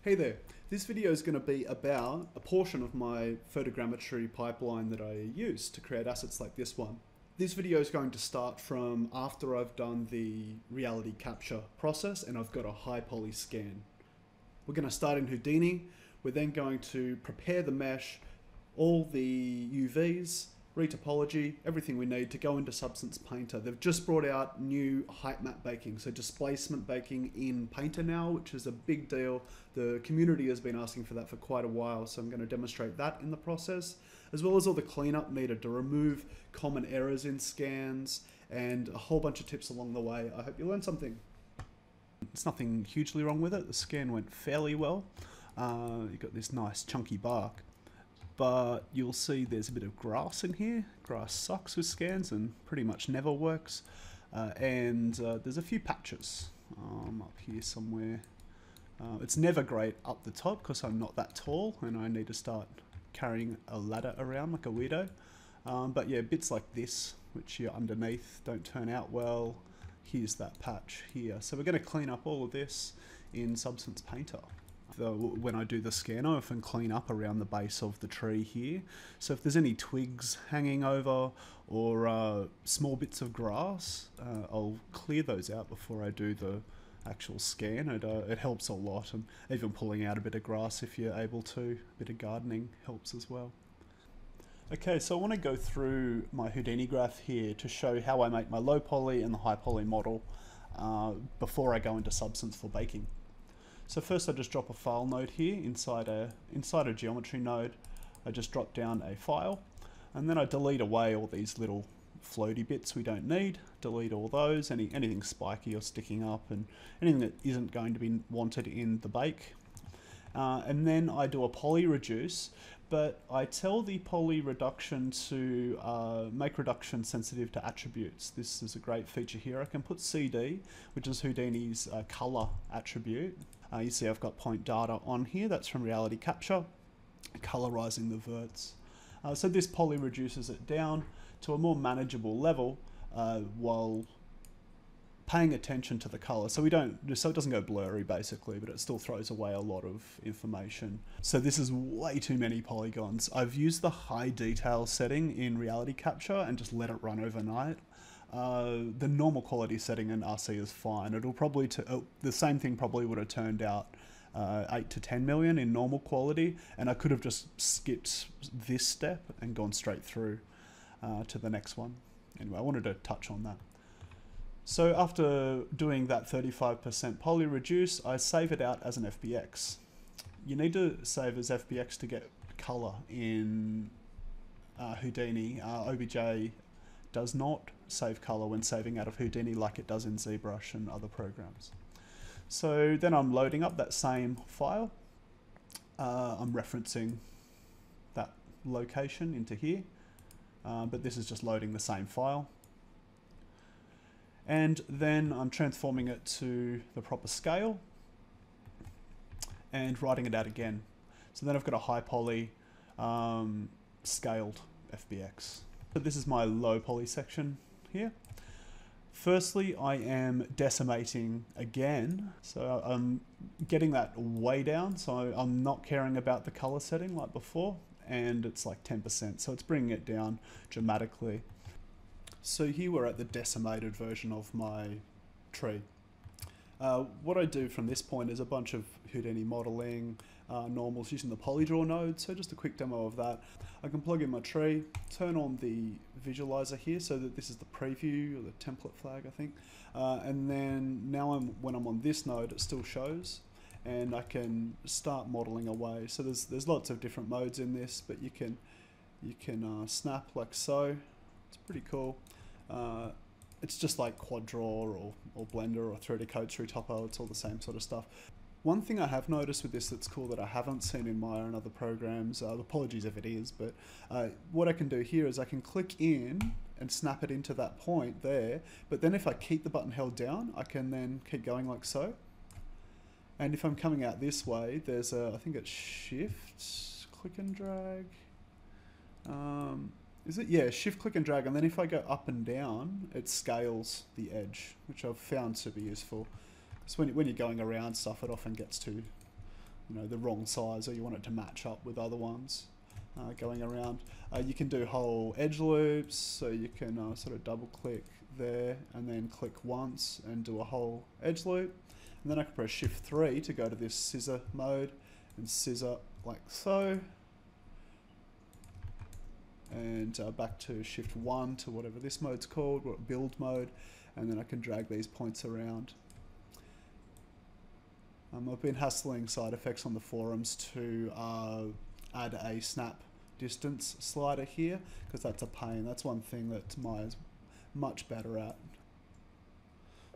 Hey there, this video is going to be about a portion of my photogrammetry pipeline that I use to create assets like this one. This video is going to start from after I've done the reality capture process and I've got a high poly scan. We're going to start in Houdini. We're then going to prepare the mesh, all the UVs, retopology, everything we need to go into Substance Painter. They've just brought out new height map baking, so displacement baking in Painter now, which is a big deal. The community has been asking for that for quite a while, so I'm going to demonstrate that in the process, as well as all the cleanup needed to remove common errors in scans and a whole bunch of tips along the way. I hope you learned something. There's nothing hugely wrong with it. The scan went fairly well. You've got this nice chunky bark. But you'll see there's a bit of grass in here. Grass sucks with scans and pretty much never works. There's a few patches up here somewhere. It's never great up the top because I'm not that tall and I need to start carrying a ladder around like a weirdo. But yeah, bits like this, which are underneath, don't turn out well. Here's that patch here. So we're going to clean up all of this in Substance Painter. When I do the scan, I often clean up around the base of the tree here. So if there's any twigs hanging over or small bits of grass, I'll clear those out before I do the actual scan. It helps a lot, and even pulling out a bit of grass if you're able to. A bit of gardening helps as well. Okay, so I want to go through my Houdini graph here to show how I make my low poly and the high poly model before I go into Substance for baking. So first I just drop a file node here inside a geometry node. I just drop down a file and then I delete away all these little floaty bits we don't need. Delete all those, anything spiky or sticking up and anything that isn't going to be wanted in the bake. And then I do a PolyReduce, but I tell the PolyReduction to make reduction sensitive to attributes. This is a great feature here. I can put CD, which is Houdini's color attribute. You see I've got point data on here, that's from reality capture, colorizing the verts. So this poly reduces it down to a more manageable level while paying attention to the color. So it doesn't go blurry basically, but it still throws away a lot of information. So this is way too many polygons. I've used the high detail setting in reality capture and just let it run overnight. The normal quality setting in RC is fine. It'll probably the same thing probably would have turned out 8 to 10 million in normal quality, and I could have just skipped this step and gone straight through to the next one. Anyway, I wanted to touch on that. So after doing that 35% poly reduce, I save it out as an FBX. You need to save as FBX to get color in Houdini. OBJ does not save color when saving out of Houdini like it does in ZBrush and other programs. So then I'm loading up that same file. I'm referencing that location into here, but this is just loading the same file. And then I'm transforming it to the proper scale and writing it out again. So then I've got a high poly scaled FBX. So this is my low poly section here. Firstly, I am decimating again. So I'm getting that way down. So I'm not caring about the color setting like before, and it's like 10%. So it's bringing it down dramatically. So here we're at the decimated version of my tree. What I do from this point is a bunch of Houdini modeling, normals using the PolyDraw node. So just a quick demo of that. I can plug in my tree, turn on the visualizer here so that this is the preview or the template flag, I think. And then now when I'm on this node, it still shows, and I can start modeling away. So there's lots of different modes in this, but you can snap like so. It's pretty cool. It's just like Quad Draw or Blender or 3D Coats, Retopo, it's all the same sort of stuff. One thing I have noticed with this that's cool that I haven't seen in Maya and other programs, apologies if it is, but what I can do here is I can click in and snap it into that point there, but then if I keep the button held down, I can then keep going like so. And if I'm coming out this way, there's I think it's Shift, click and drag. Is it? Yeah, shift, click and drag, and then if I go up and down, it scales the edge, which I've found to be useful. Because when you're going around stuff, it often gets too you know, the wrong size, or you want it to match up with other ones going around. You can do whole edge loops, so you can sort of double click there and then click once and do a whole edge loop. And then I can press Shift 3 to go to this scissor mode and scissor like so. And back to Shift 1 to whatever this mode's called, build mode, and then I can drag these points around. I've been hassling side effects on the forums to add a snap distance slider here, because that's a pain. That's one thing that Maya's much better at.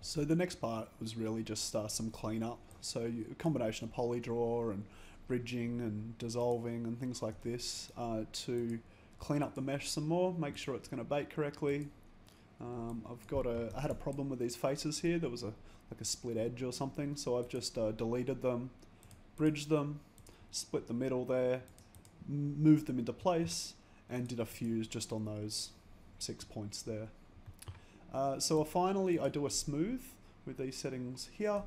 So the next part was really just some cleanup. So a combination of PolyDraw and bridging and dissolving and things like this to clean up the mesh some more, make sure it's going to bake correctly. I had a problem with these faces here. There was like a split edge or something, so I've just deleted them, bridged them, split the middle there, moved them into place, and did a fuse just on those 6 points there. So finally I do a smooth with these settings here,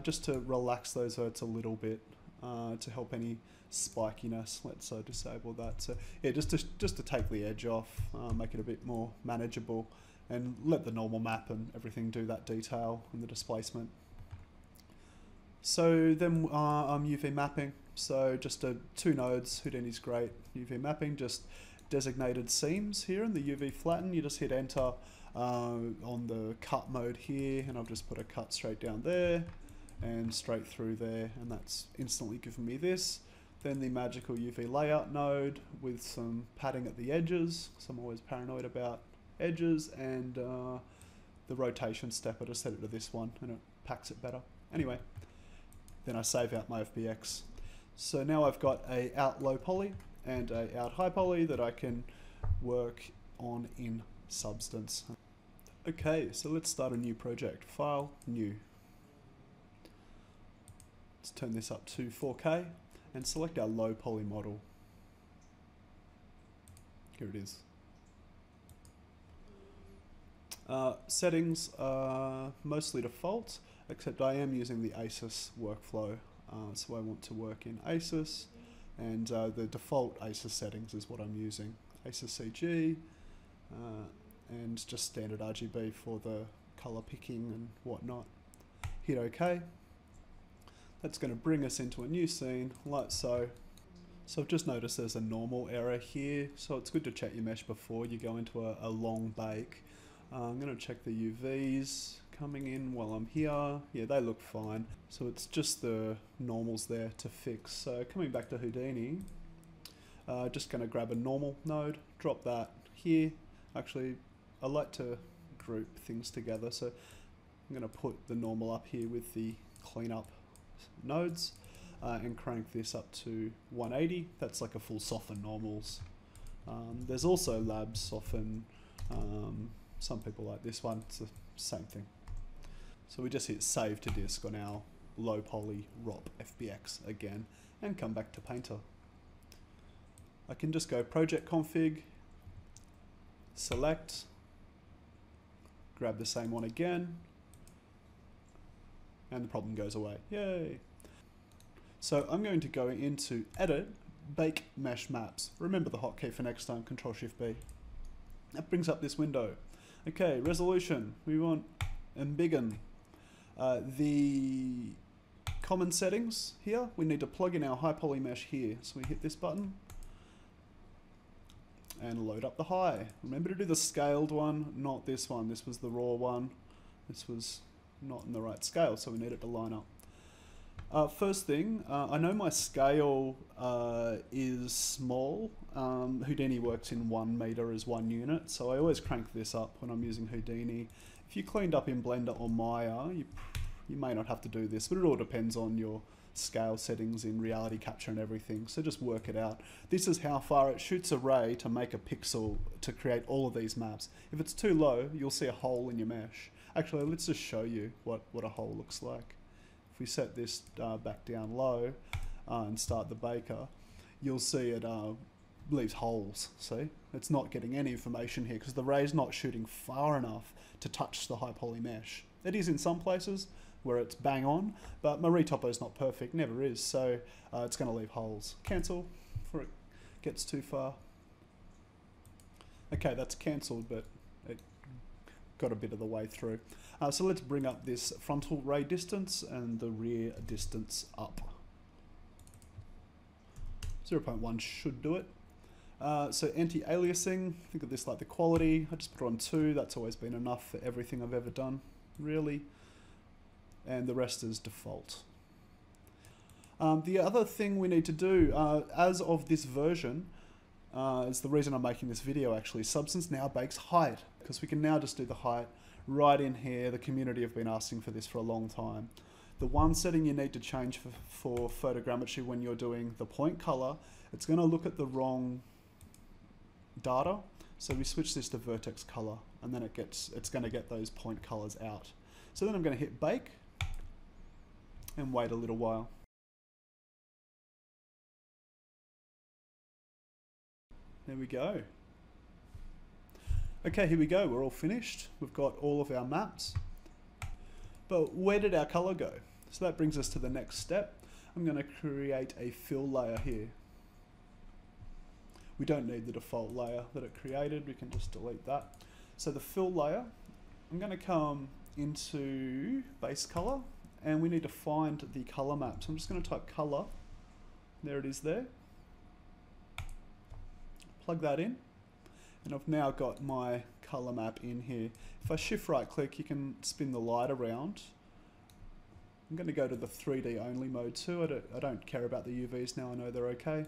just to relax those verts a little bit, to help any spikiness. Let's disable that. So yeah, just to take the edge off, make it a bit more manageable, and let the normal map and everything do that detail and the displacement. So then I'm UV mapping. So just 2 nodes. Houdini's great. UV mapping, just designated seams here in the UV flatten. You just hit enter on the cut mode here, and I've just put a cut straight down there and straight through there, and that's instantly given me this. Then the magical UV layout node with some padding at the edges, so I'm always paranoid about edges, and the rotation step, I just set it to this one and it packs it better. Anyway, then I save out my FBX. So now I've got a out low poly and a out high poly that I can work on in Substance. Okay, so let's start a new project. File, new. Let's turn this up to 4K and select our low poly model. Here it is. Settings are mostly default, except I am using the ASUS workflow, so I want to work in ASUS, and the default ASUS settings is what I'm using. ASUS CG, and just standard RGB for the color picking and whatnot. Hit OK. That's going to bring us into a new scene, like so. So I've just noticed there's a normal error here, so it's good to check your mesh before you go into a long bake. I'm going to check the UVs coming in while I'm here. Yeah, they look fine. So it's just the normals there to fix. So coming back to Houdini, just going to grab a normal node, drop that here. Actually, I like to group things together, so I'm going to put the normal up here with the cleanup nodes, and crank this up to 180. That's like a full soften normals. There's also lab soften. Some people like this one. It's the same thing. So we just hit save to disk on our low poly ROP FBX again, and come back to Painter. I can just go project config, select, grab the same one again, and the problem goes away. Yay! So I'm going to go into Edit, Bake Mesh Maps. Remember the hotkey for next time, Control-Shift-B. That brings up this window. Okay, resolution. We want embiggen. The common settings here, we need to plug in our high poly mesh here. So we hit this button and load up the high. Remember to do the scaled one, not this one. This was the raw one. This was not in the right scale, so we need it to line up. First thing, I know my scale is small. Houdini works in 1 meter as 1 unit, so I always crank this up when I'm using Houdini. If you cleaned up in Blender or Maya, you may not have to do this, but it all depends on your scale settings in reality capture and everything, so just work it out. This is how far it shoots a ray to make a pixel to create all of these maps. If it's too low, you'll see a hole in your mesh. Actually, let's just show you what a hole looks like. If we set this back down low and start the baker, you'll see it leaves holes. See? It's not getting any information here because the ray's not shooting far enough to touch the high poly mesh. It is in some places, where it's bang on, but my retopo is not perfect, never is, so it's going to leave holes. Cancel before it gets too far. Okay, that's cancelled, but it got a bit of the way through. So let's bring up this frontal ray distance and the rear distance up. 0.1 should do it. So anti-aliasing, think of this like the quality. I just put it on 2, that's always been enough for everything I've ever done, really. And the rest is default. The other thing we need to do, as of this version, is the reason I'm making this video actually, Substance now bakes height, because we can now just do the height right in here. The community have been asking for this for a long time. The one setting you need to change for photogrammetry when you're doing the point color, it's going to look at the wrong data. So we switch this to vertex color, and then it's going to get those point colors out. So then I'm going to hit bake and wait a little while. There we go. Okay, here we go. We're all finished. We've got all of our maps. But where did our color go? So that brings us to the next step. I'm going to create a fill layer here. We don't need the default layer that it created. We can just delete that. So the fill layer, I'm going to come into base color, and we need to find the color map. So I'm just going to type color. There it is there. Plug that in. And I've now got my color map in here. If I shift right click, you can spin the light around. I'm going to go to the 3D only mode too. I don't care about the UVs now, I know they're okay.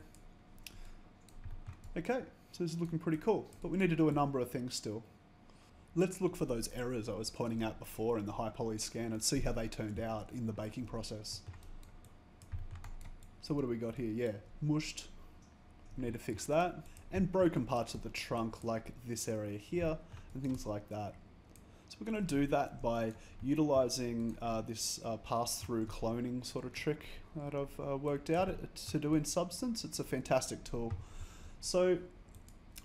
Okay, so this is looking pretty cool, but we need to do a number of things still. Let's look for those errors I was pointing out before in the high poly scan and see how they turned out in the baking process. So what do we got here? Yeah, mushed. We need to fix that. And broken parts of the trunk like this area here and things like that. So we're going to do that by utilizing this pass-through cloning sort of trick that I've worked out to do in Substance. It's a fantastic tool. So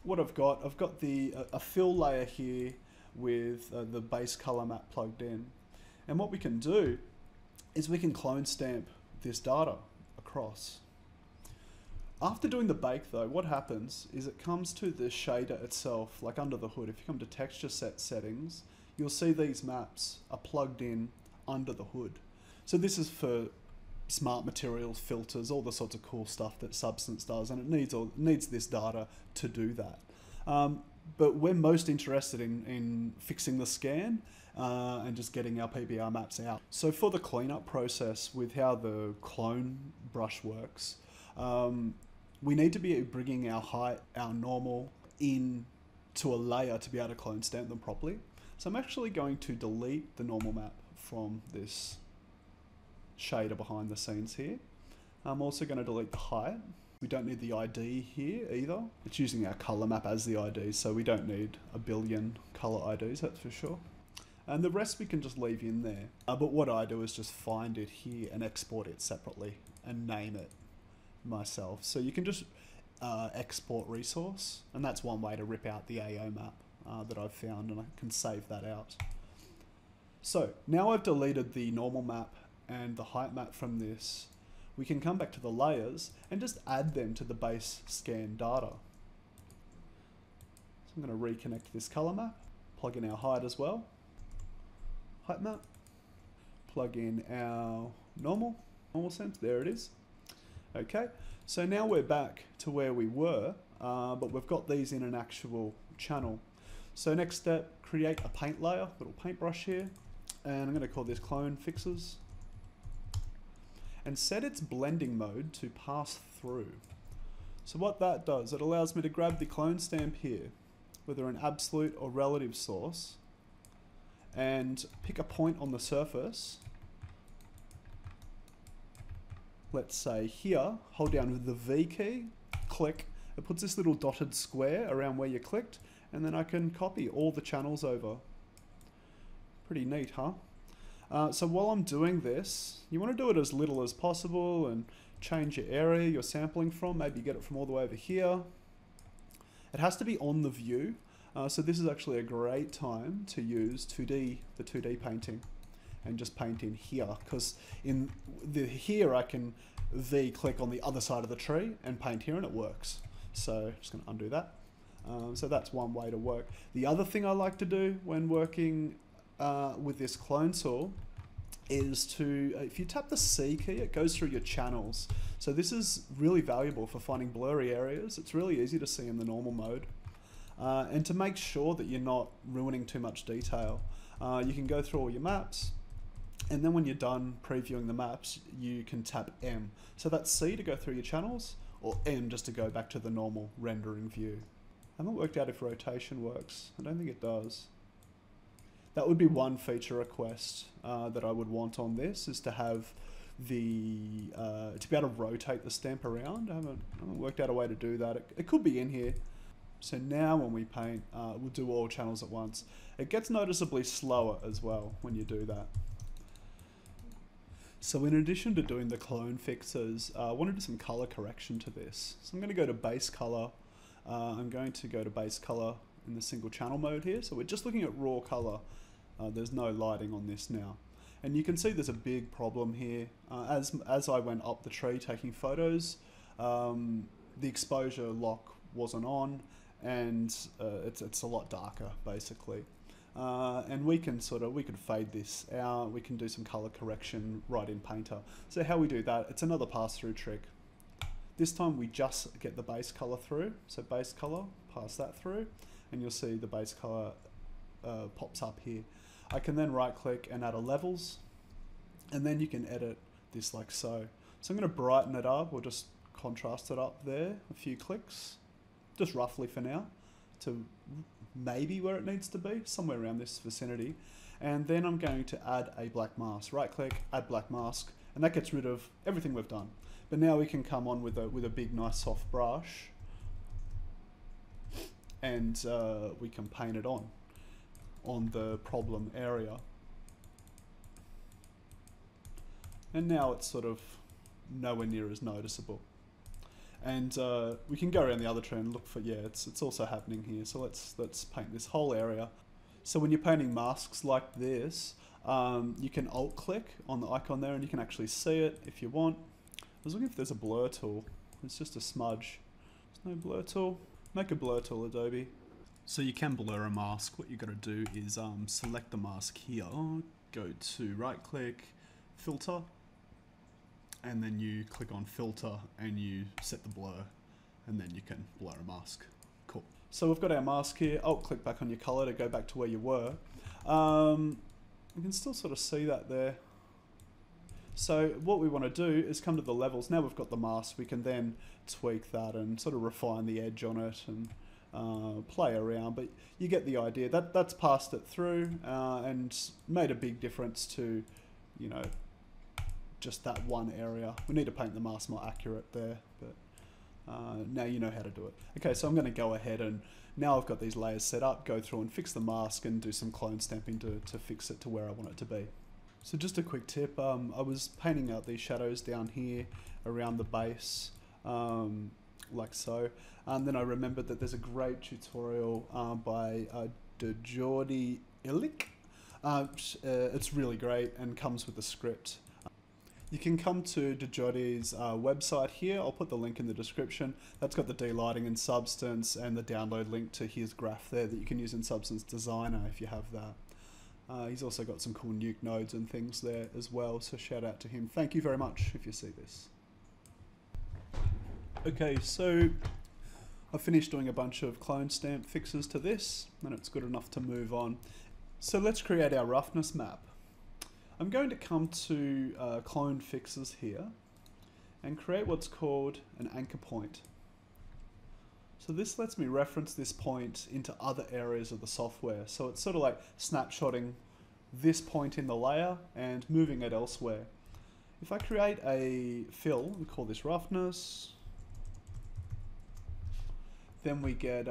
what I've got a fill layer here with the base color map plugged in. And what we can do is we can clone stamp this data across. After doing the bake though, what happens is it comes to the shader itself, like under the hood. If you come to texture set settings, you'll see these maps are plugged in under the hood. So this is for smart materials, filters, all the sorts of cool stuff that Substance does, and it needs this data to do that. But we're most interested in fixing the scan and just getting our PBR maps out. So for the cleanup process with how the clone brush works, we need to be bringing our height, our normal, in to a layer to be able to clone stamp them properly. So I'm actually going to delete the normal map from this shader behind the scenes here. I'm also going to delete the height. We don't need the ID here either. It's using our color map as the ID, so we don't need a billion color IDs, that's for sure. And the rest we can just leave in there. But what I do is just find it here and export it separately and name it myself. So you can just export resource, and that's one way to rip out the AO map that I've found, and I can save that out. So now I've deleted the normal map and the height map from this, we can come back to the layers and just add them to the base scan data. So I'm going to reconnect this color map, plug in our height as well, height map, plug in our normal sense, there it is. Okay, so now we're back to where we were, but we've got these in an actual channel. So next step, create a paint layer, little paintbrush here, and I'm going to call this clone fixes, and set its blending mode to pass through. So what that does, it allows me to grab the clone stamp here, whether an absolute or relative source, and pick a point on the surface. Let's say here, hold down the V key, click, it puts this little dotted square around where you clicked, and then I can copy all the channels over. Pretty neat, huh? So while I'm doing this, you want to do it as little as possible and change your area you're sampling from, maybe get it from all the way over here. It has to be on the view, so this is actually a great time to use the 2D painting. and just paint in here, because in here I can V-click on the other side of the tree and paint here and it works. So just going to undo that. So that's one way to work. The other thing I like to do when working with this clone saw is to, if you tap the C key, it goes through your channels. So this is really valuable for finding blurry areas. It's really easy to see in the normal mode. And to make sure that you're not ruining too much detail, you can go through all your maps, and then when you're done previewing the maps, you can tap M. So that's C to go through your channels, or M just to go back to the normal rendering view. I haven't worked out if rotation works. I don't think it does. That would be one feature request that I would want on this, is to have the to be able to rotate the stamp around. I haven't worked out a way to do that. It could be in here. So now when we paint, we'll do all channels at once. It gets noticeably slower as well when you do that. So in addition to doing the clone fixes, I want to do some color correction to this. So I'm going to go to base color. I'm going to go to base color in the single channel mode here. So we're just looking at raw color. There's no lighting on this now. And you can see there's a big problem here. As I went up the tree taking photos, the exposure lock wasn't on, and it's a lot darker basically. And we can fade this out. We can do some color correction right in Painter. So how we do that, it's another pass-through trick. This time we just get the base color through. So base color, pass that through, and you'll see the base color pops up here. I can then right click and add a levels, and then you can edit this like so. So I'm going to brighten it up, or just contrast it up there a few clicks, just roughly for now, to maybe where it needs to be, somewhere around this vicinity. And then I'm going to add a black mask. Right click, add black mask, and that gets rid of everything we've done. But now we can come on with a big nice soft brush, and we can paint it on the problem area. And now it's sort of nowhere near as noticeable. And we can go around the other tree and look for, yeah, it's also happening here. So let's paint this whole area. So when you're painting masks like this, you can alt click on the icon there and you can actually see it if you want. I was looking if there's a blur tool. It's just a smudge. There's no blur tool. Make a blur tool, Adobe. So you can blur a mask. What you got to do is select the mask here, go to right click, filter, and then you click on filter and you set the blur, and then you can blur a mask. Cool. So we've got our mask here. Alt click back on your color to go back to where you were. You can still sort of see that there. So what we want to do is come to the levels. Now we've got the mask, we can then tweak that and sort of refine the edge on it and play around, but you get the idea. That's passed it through and made a big difference to, you know, just that one area. We need to paint the mask more accurate there, but now you know how to do it. Okay, so I'm going to go ahead and now I've got these layers set up, go through and fix the mask and do some clone stamping to fix it to where I want it to be. So just a quick tip, I was painting out these shadows down here around the base, like so, and then I remembered that there's a great tutorial by Dodgy. It's really great and comes with a script. You can come to Dodgy's website here. I'll put the link in the description. That's got the delighting in Substance and the download link to his graph there that you can use in Substance Designer if you have that. He's also got some cool nuke nodes and things there as well, so shout out to him. Thank you very much if you see this. Okay, so I finished doing a bunch of clone stamp fixes to this, and it's good enough to move on. So let's create our roughness map. I'm going to come to clone fixes here and create what's called an anchor point. So this lets me reference this point into other areas of the software. So it's sort of like snapshotting this point in the layer and moving it elsewhere. If I create a fill, we call this roughness, then we get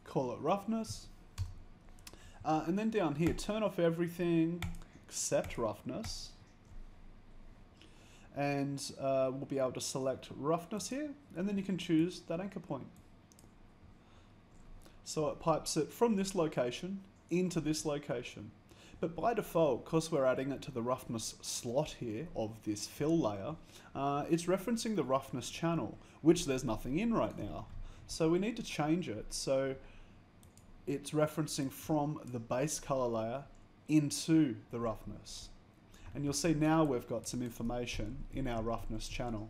call it roughness, and then down here turn off everything except roughness, and we'll be able to select roughness here, and then you can choose that anchor point. So it pipes it from this location into this location. But by default, because we're adding it to the roughness slot here of this fill layer, it's referencing the roughness channel, which there's nothing in right now. So we need to change it so it's referencing from the base color layer into the roughness. And you'll see now we've got some information in our roughness channel.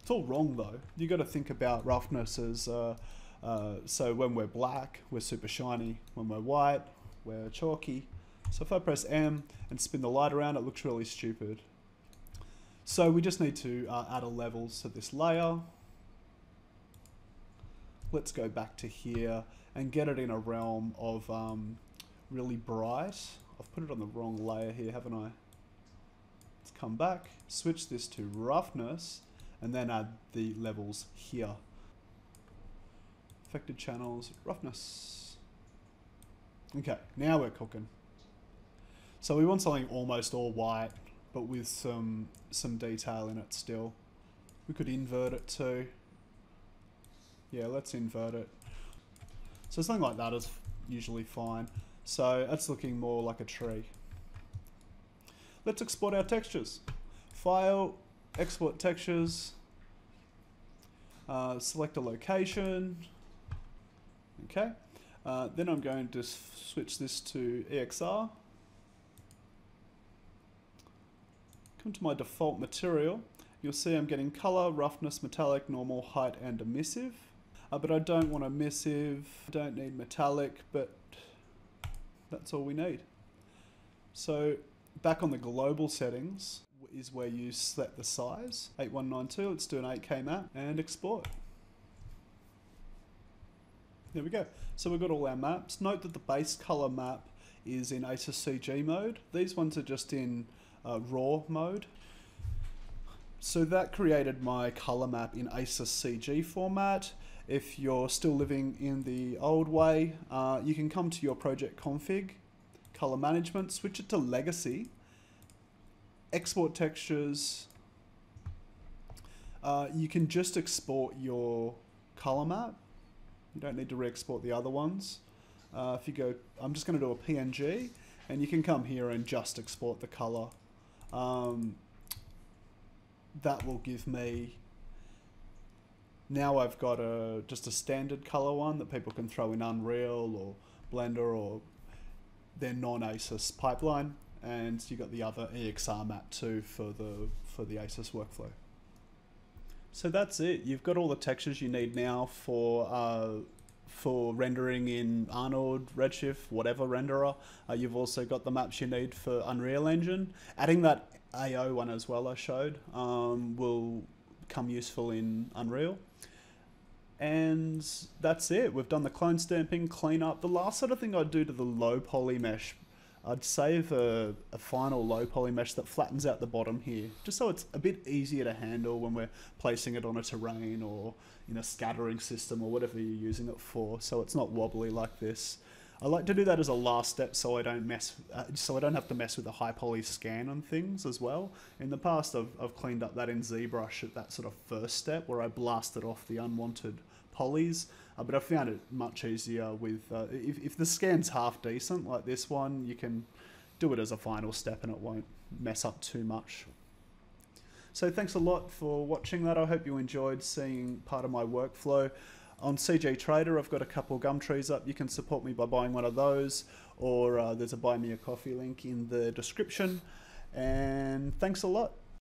It's all wrong though. You got to think about roughness as, so when we're black, we're super shiny. When we're white, we're chalky. So if I press M and spin the light around, it looks really stupid. So we just need to add a levels to this layer. Let's go back to here and get it in a realm of really bright. I've put it on the wrong layer here, haven't I? Let's come back, switch this to roughness, and then add the levels here. Affected channels, roughness. Okay, now we're cooking. So we want something almost all white, but with some detail in it still. We could invert it too. Yeah, let's invert it. So something like that is usually fine. So that's looking more like a tree. Let's export our textures. File, export textures, select a location. Okay. Then I'm going to switch this to EXR. Come to my default material. You'll see I'm getting color, roughness, metallic, normal, height, and emissive. But I don't want emissive, I don't need metallic, but that's all we need. So back on the global settings is where you set the size. 8192, let's do an 8K map and export. There we go. So we've got all our maps. Note that the base color map is in ACES CG mode. These ones are just in raw mode. So that created my color map in ACES CG format. If you're still living in the old way, you can come to your project config, color management, switch it to legacy, export textures. You can just export your color map. You don't need to re-export the other ones. If you go, I'm just going to do a PNG, and you can come here and just export the color. That will give me, now I've got just a standard color one that people can throw in Unreal or Blender or their non-ACES pipeline, and you got the other EXR map too for the ACES workflow. So that's it. You've got all the textures you need now for rendering in Arnold, Redshift, whatever renderer. You've also got the maps you need for Unreal Engine. Adding that AO one as well I showed will come useful in Unreal. And that's it. We've done the clone stamping, cleanup. The last sort of thing I'd do to the low poly mesh, I'd save a final low poly mesh that flattens out the bottom here, just so it's a bit easier to handle when we're placing it on a terrain or in a scattering system or whatever you're using it for, so it's not wobbly like this. I like to do that as a last step so I don't have to mess with the high poly scan on things as well. In the past I've cleaned up that in ZBrush at that sort of first step where I blasted off the unwanted polys, but I found it much easier with, if the scan's half decent like this one, you can do it as a final step and it won't mess up too much. So thanks a lot for watching that. I hope you enjoyed seeing part of my workflow. On CG Trader, I've got a couple of gum trees up. You can support me by buying one of those, or there's a buy me a coffee link in the description. And thanks a lot.